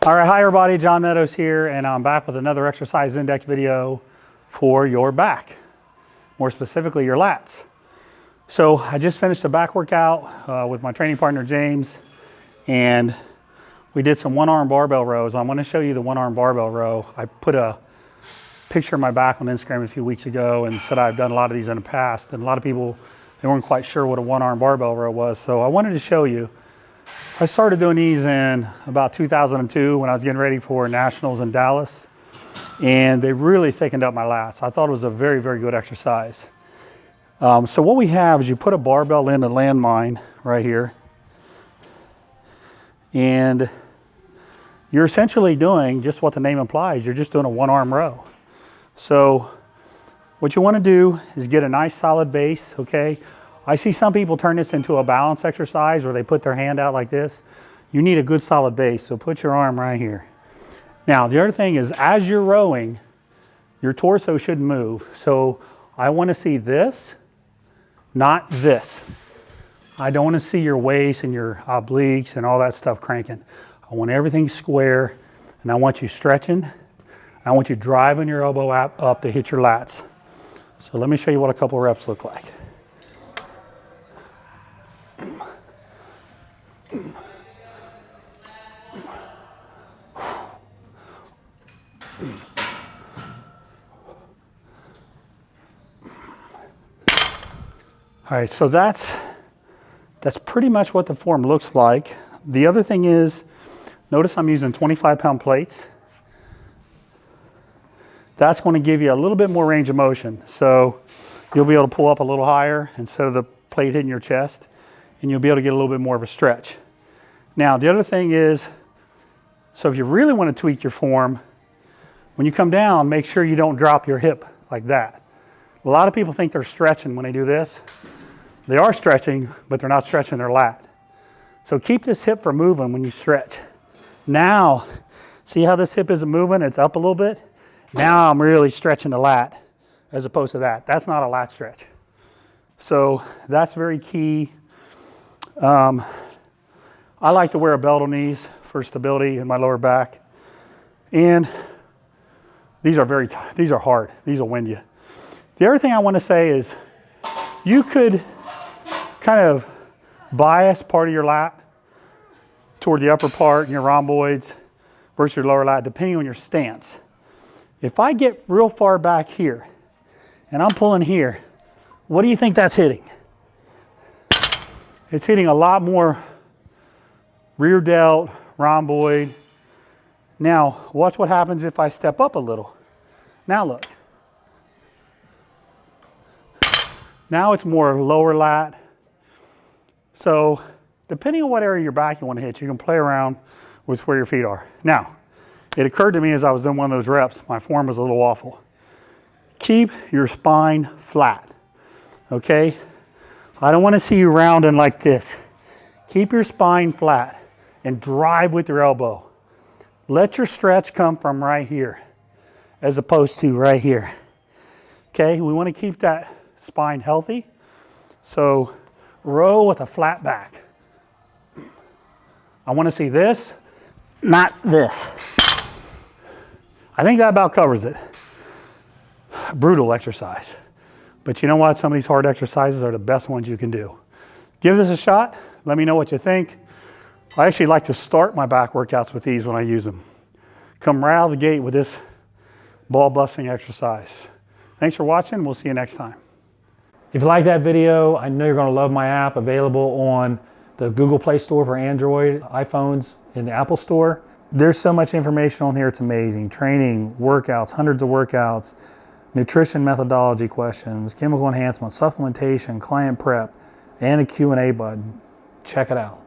All right, hi everybody, John Meadows here, and I'm back with another exercise index video for your back, more specifically your lats. So I just finished a back workout with my training partner James, and we did some one-arm barbell rows. I want to show you the one-arm barbell row. I put a picture of my back on Instagram a few weeks ago and said I've done a lot of these in the past, and a lot of people, they weren't quite sure what a one-arm barbell row was, so I wanted to show you. I started doing these in about 2002 when I was getting ready for nationals in Dallas, and they really thickened up my lats. I thought it was a very, very good exercise. So what we have is you put a barbell in a landmine right here, and you're essentially doing just what the name implies. You're just doing a one-arm row. So what you want to do is get a nice solid base, okay? I see some people turn this into a balance exercise where they put their hand out like this. You need a good solid base, so put your arm right here. Now, the other thing is, as you're rowing, your torso shouldn't move. So I want to see this, not this. I don't want to see your waist and your obliques and all that stuff cranking. I want everything square, and I want you stretching. I want you driving your elbow up to hit your lats. So let me show you what a couple reps look like. All right, so that's pretty much what the form looks like. The other thing is, notice I'm using 25-pound plates. That's going to give you a little bit more range of motion. So you'll be able to pull up a little higher instead of the plate hitting your chest, and you'll be able to get a little bit more of a stretch. Now, the other thing is, so if you really want to tweak your form, when you come down, make sure you don't drop your hip like that. A lot of people think they're stretching when they do this. They are stretching, but they're not stretching their lat. So keep this hip from moving when you stretch. Now, see how this hip isn't moving? It's up a little bit. Now I'm really stretching the lat as opposed to that. That's not a lat stretch. So that's very key. I like to wear a belt on these for stability in my lower back. And these are hard. These will wind you. The other thing I want to say is you could kind of bias part of your lat toward the upper part in your rhomboids versus your lower lat, depending on your stance. If I get real far back here and I'm pulling here, what do you think that's hitting? It's hitting a lot more rear delt, rhomboid. Now, watch what happens if I step up a little. Now look. Now it's more lower lat. So depending on what area of your back you want to hit, you can play around with where your feet are. Now, it occurred to me as I was doing one of those reps, my form was a little awful. Keep your spine flat, okay? I don't want to see you rounding like this. Keep your spine flat and drive with your elbow. Let your stretch come from right here as opposed to right here. Okay, we want to keep that spine healthy. So row with a flat back. I want to see this, not this. I think that about covers it. Brutal exercise. But you know what? Some of these hard exercises are the best ones you can do. Give this a shot. Let me know what you think. I actually like to start my back workouts with these when I use them. Come right out of the gate with this ball busting exercise. Thanks for watching. We'll see you next time. If you like that video, I know you're going to love my app, available on the Google Play Store for Android, iPhones, in the Apple Store. There's so much information on here, it's amazing. Training, workouts, hundreds of workouts, nutrition methodology questions, chemical enhancement, supplementation, client prep, and a Q&A button. Check it out.